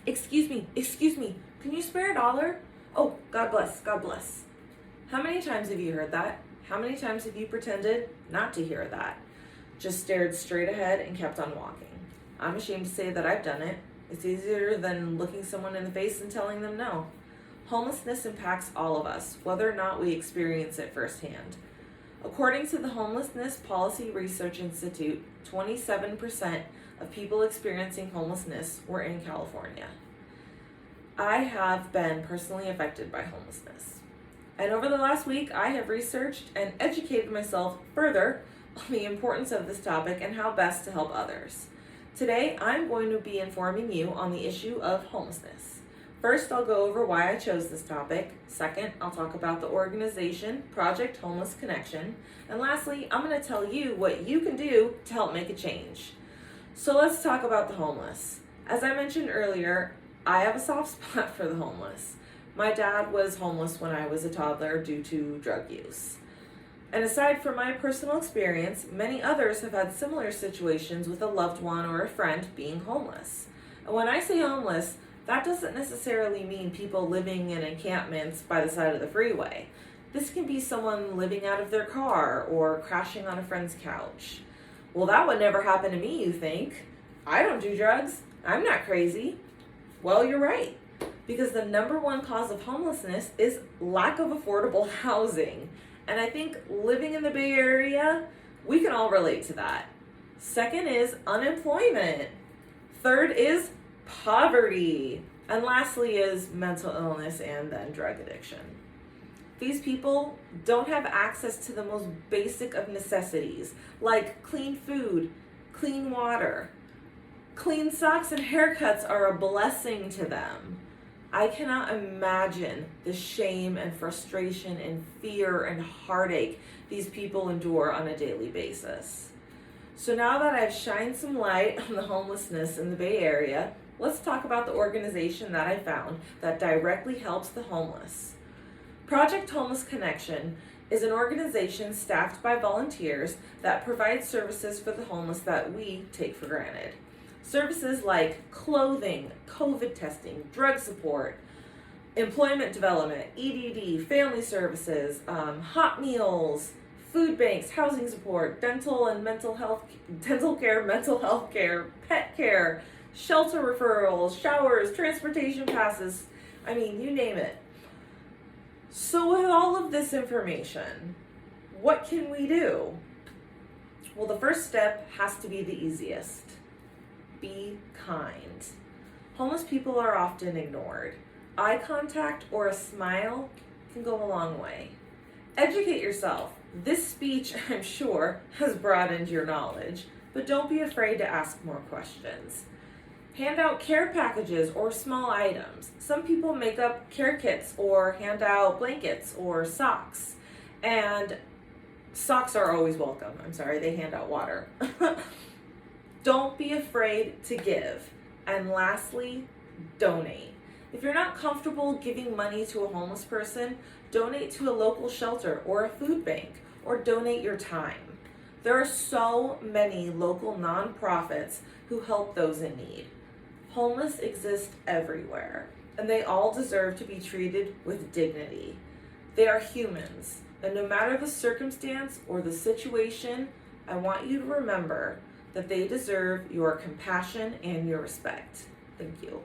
Excuse me, can you spare $1? Oh, God bless, God bless. How many times have you heard that? How many times have you pretended not to hear that? Just stared straight ahead and kept on walking. I'm ashamed to say that I've done it. It's easier than looking someone in the face and telling them no. Homelessness impacts all of us, whether or not we experience it firsthand. According to the Homelessness Policy Research Institute, 27% of people experiencing homelessness were in California. I have been personally affected by homelessness. And over the last week, I have researched and educated myself further on the importance of this topic and how best to help others. Today, I'm going to be informing you on the issue of homelessness. First, I'll go over why I chose this topic. Second, I'll talk about the organization, Project Homeless Connection. And lastly, I'm going to tell you what you can do to help make a change. So let's talk about the homeless. As I mentioned earlier, I have a soft spot for the homeless. My dad was homeless when I was a toddler due to drug use. And aside from my personal experience, many others have had similar situations with a loved one or a friend being homeless. And when I say homeless, that doesn't necessarily mean people living in encampments by the side of the freeway. This can be someone living out of their car or crashing on a friend's couch. Well, that would never happen to me, you think. I don't do drugs. I'm not crazy. Well, you're right. Because the number one cause of homelessness is lack of affordable housing. And I think living in the Bay Area, we can all relate to that. Second is unemployment. Third is poverty. And lastly is mental illness and then drug addiction. These people don't have access to the most basic of necessities, like clean food, clean water. Clean socks and haircuts are a blessing to them. I cannot imagine the shame and frustration and fear and heartache these people endure on a daily basis. So now that I've shined some light on the homelessness in the Bay Area, let's talk about the organization that I found that directly helps the homeless. Project Homeless Connection is an organization staffed by volunteers that provides services for the homeless that we take for granted. Services like clothing, COVID testing, drug support, employment development, EDD, family services, hot meals, food banks, housing support, dental care, mental health care, pet care, shelter referrals, showers, transportation passes, I mean, you name it. So with all of this information, what can we do? Well, the first step has to be the easiest. Be kind. Homeless people are often ignored. Eye contact or a smile can go a long way. Educate yourself. This speech, I'm sure, has broadened your knowledge, but don't be afraid to ask more questions. Hand out care packages or small items. Some people make up care kits or hand out blankets or socks. And socks are always welcome. I'm sorry, they hand out water. Don't be afraid to give. And lastly, donate. If you're not comfortable giving money to a homeless person, donate to a local shelter or a food bank, or donate your time. There are so many local nonprofits who help those in need. Homeless exist everywhere, and they all deserve to be treated with dignity. They are humans, and no matter the circumstance or the situation, I want you to remember that they deserve your compassion and your respect. Thank you.